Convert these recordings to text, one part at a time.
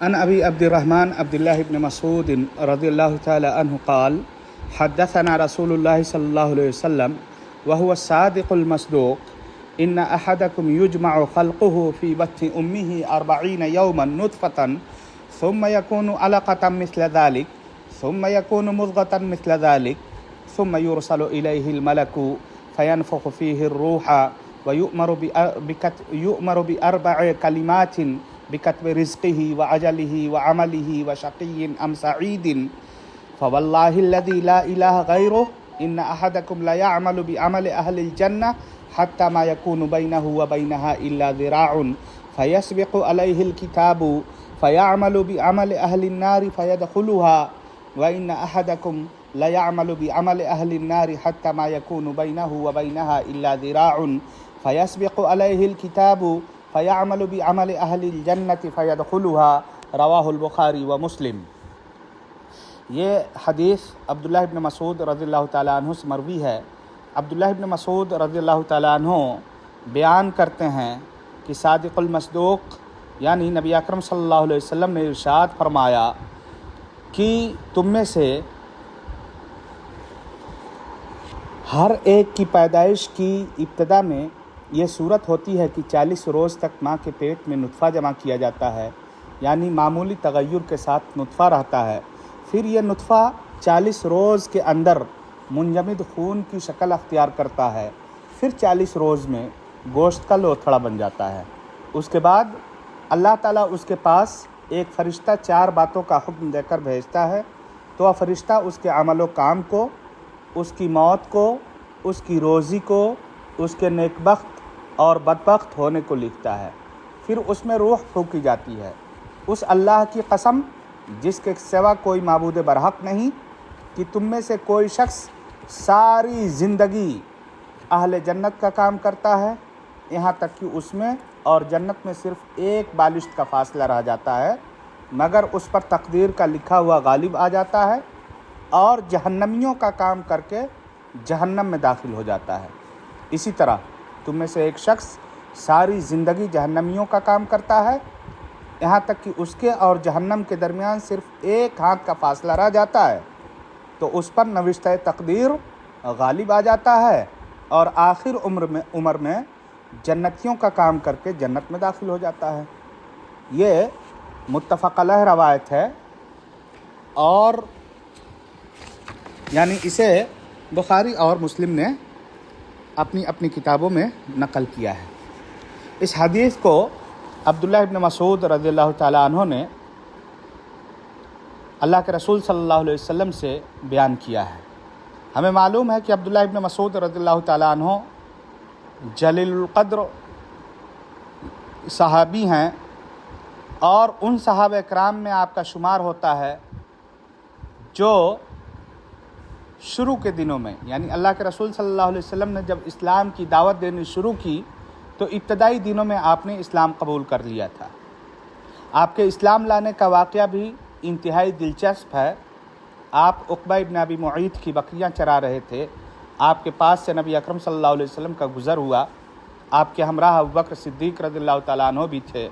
عن ابی عبد الرحمن عبد اللہ بن مسعود رضی اللہ تعالی عنہ قال حدثنا رسول اللہ صلی اللہ علیہ وسلم وهو الصادق المصدوق ان احدکم یجمع خلقه في بطن امه 40 یوما نطفة ثم يكون علقة مثل ذلك ثم يكون مضغة مثل ذلك ثم يرسل إليه الملك فينفخ فيه الروح ويؤمر بأربع كلمات بكتب رزقه وأجله وعمله وشقي أم سعيد فوالله الذي لا إله غيره إن أحدكم لا يعمل بعمل أهل الجنة حتى ما يكون بينه وبينها إلا ذراع فيسبق عليه الكتاب فيعمل بعمل أهل النار فيدخلها وإن أحدكم لا يعمل بعمل أهل النار حتى ما يكون بينه وبينها إلا ذراع فيسبق عليه الكتاب فيعمل بعمل أهل الجنة فيدخلها رواہ البخاری و مسلم۔ یہ حدیث عبداللہ ابن مسعود رضی اللہ تعالیٰ عنہ سے مروی ہے۔ عبداللہ ابن مسعود رضی اللہ تعالیٰ عنہ بیان کرتے ہیں کہ صادق المصدوق یعنی نبی اکرم صلی اللہ علیہ وسلم نے ارشاد فرمایا کہ تم میں سے ہر ایک کی پیدائش کی ابتدا میں یہ صورت ہوتی ہے کہ 40 روز تک ماں کے پیٹ میں نطفہ جمع کیا جاتا ہے، یعنی معمولی تغیر کے ساتھ نطفہ رہتا ہے۔ پھر یہ نطفہ 40 روز کے اندر منجمد خون کی شکل اختیار کرتا ہے، پھر 40 روز میں گوشت کا لوتھڑا بن جاتا ہے۔ اس کے بعد اللہ تعالیٰ اس کے پاس ایک فرشتہ 4 باتوں کا حکم دے کر بھیجتا ہے، تو وہ فرشتہ اس کے عمل و کام کو، اس کی موت کو، اس کی روزی کو، اس کے نیکبخت اور بدبخت ہونے کو لکھتا ہے۔ پھر اس میں روح پھونکی جاتی ہے۔ اس اللہ کی قسم جس کے سوا کوئی معبود برحق نہیں کہ تم میں سے کوئی شخص ساری زندگی اہل جنت کا کام کرتا ہے، یہاں تک کہ اس میں اور جنت میں صرف ایک بالشت کا فاصلہ رہ جاتا ہے، مگر اس پر تقدیر کا لکھا ہوا غالب آ جاتا ہے اور جہنمیوں کا کام کر کے جہنم میں داخل ہو جاتا ہے۔ اسی طرح تم میں سے ایک شخص ساری زندگی جہنمیوں کا کام کرتا ہے، یہاں تک کہ اس کے اور جہنم کے درمیان صرف ایک ہاتھ کا فاصلہ رہ جاتا ہے، تو اس پر نوشتہ تقدیر غالب آ جاتا ہے اور آخر عمر میں جنتیوں کا کام کر کے جنت میں داخل ہو جاتا ہے۔ یہ متفق علیہ روایت ہے اور یعنی اسے بخاری اور مسلم نے اپنی کتابوں میں نقل کیا ہے۔ اس حدیث کو عبداللہ ابن مسعود رضی اللہ تعالیٰ عنہ نے اللہ کے رسول صلی اللہ علیہ وسلم سے بیان کیا ہے۔ ہمیں معلوم ہے کہ عبداللہ ابن مسعود رضی اللہ تعالیٰ عنہ جلیل القدر صحابی ہیں اور ان صحابہ کرام میں آپ کا شمار ہوتا ہے جو شروع کے دنوں میں، یعنی اللہ کے رسول صلی اللہ علیہ وسلم نے جب اسلام کی دعوت دینی شروع کی تو ابتدائی دنوں میں آپ نے اسلام قبول کر لیا تھا۔ آپ کے اسلام لانے کا واقعہ بھی انتہائی دلچسپ ہے۔ آپ عقبہ ابن ابی معیط کی بکریاں چرا رہے تھے، آپ کے پاس سے نبی اکرم صلی اللہ علیہ وسلم کا گزر ہوا، آپ کے ہمراہ ابوبکر صدیق رضی اللہ تعالیٰ عنہ بھی تھے۔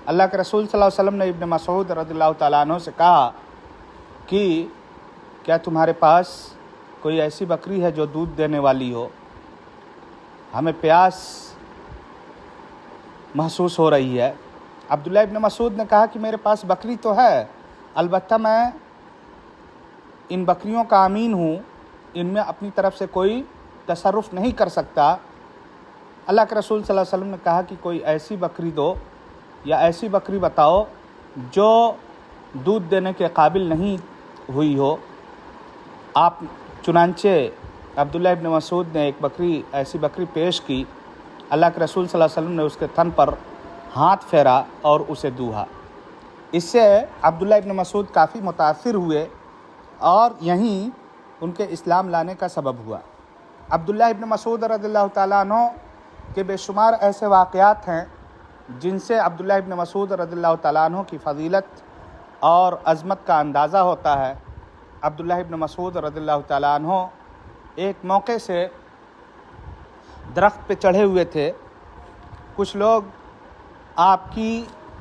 اللہ کے رسول صلی اللہ علیہ وسلم نے ابن مسعود رضی اللہ تعالیٰ عنہ سے کہا کہ کیا تمہارے پاس کوئی ایسی بکری ہے جو دودھ دینے والی ہو؟ ہمیں پیاس محسوس ہو رہی ہے۔ عبداللہ ابن مسعود نے کہا کہ میرے پاس بکری تو ہے، البتہ میں ان بکریوں کا امین ہوں، ان میں اپنی طرف سے کوئی تصرف نہیں کر سکتا۔ اللہ کے رسول صلی اللہ علیہ وسلم نے کہا کہ کوئی ایسی بکری دو یا ایسی بکری بتاؤ جو دودھ دینے کے قابل نہیں ہوئی ہو۔ آپ چنانچہ عبداللہ ابن مسعود نے ایسی بکری پیش کی۔ اللہ کے رسول صلی اللہ علیہ وسلم نے اس کے تھن پر ہاتھ پھیرا اور اسے دوہا۔ اس سے عبداللہ ابن مسعود کافی متاثر ہوئے اور یہیں ان کے اسلام لانے کا سبب ہوا۔ عبداللہ ابن مسعود رضی اللہ تعالیٰ عنہ کے بے شمار ایسے واقعات ہیں جن سے عبداللہ ابن مسعود رضی اللہ تعالیٰ عنہ کی فضیلت اور عظمت کا اندازہ ہوتا ہے۔ عبداللہ ابن مسعود رضی اللہ تعالیٰ عنہ ایک موقع سے درخت پہ چڑھے ہوئے تھے، کچھ لوگ آپ کی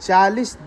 40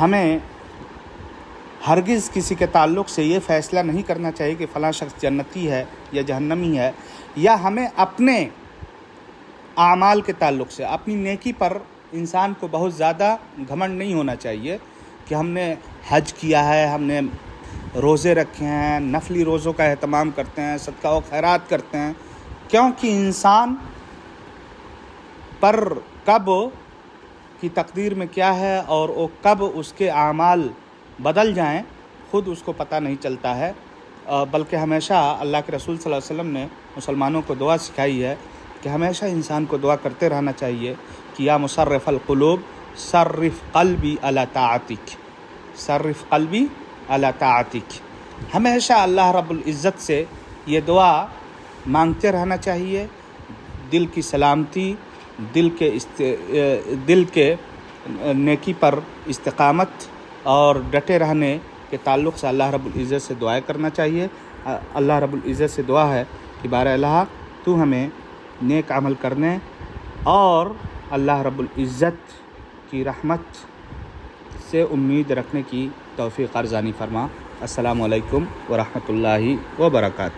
ہمیں ہرگز کسی کے تعلق سے یہ فیصلہ نہیں کرنا چاہیے کہ فلاں شخص جنتی ہے یا جہنمی ہے، یا ہمیں اپنے اعمال کے تعلق سے اپنی نیکی پر انسان کو بہت زیادہ گھمنڈ نہیں ہونا چاہیے کہ ہم نے حج کیا ہے، ہم نے روزے رکھے ہیں، نفلی روزوں کا اہتمام کرتے ہیں، صدقہ و خیرات کرتے ہیں، کیونکہ انسان پر کب کی تقدیر میں کیا ہے اور وہ کب اس کے اعمال بدل جائیں خود اس کو پتہ نہیں چلتا ہے، بلکہ ہمیشہ اللہ کے رسول صلی اللہ علیہ وسلم نے مسلمانوں کو دعا سکھائی ہے کہ ہمیشہ انسان کو دعا کرتے رہنا چاہیے کہ یا مصرف القلوب صرف قلبی علی طاعتک، صرف قلبی علی طاعتک۔ ہمیشہ اللہ رب العزت سے یہ دعا مانگتے رہنا چاہیے، دل کی سلامتی، دل کے نیکی پر استقامت اور ڈٹے رہنے کے تعلق سے اللہ رب العزت سے دعائیں کرنا چاہیے۔ اللہ رب العزت سے دعا ہے کہ بارے اللہ تو ہمیں نیک عمل کرنے اور اللہ رب العزت کی رحمت سے امید رکھنے کی توفیق ارزانی فرما۔ السلام علیکم ورحمۃ اللہ وبرکاتہ۔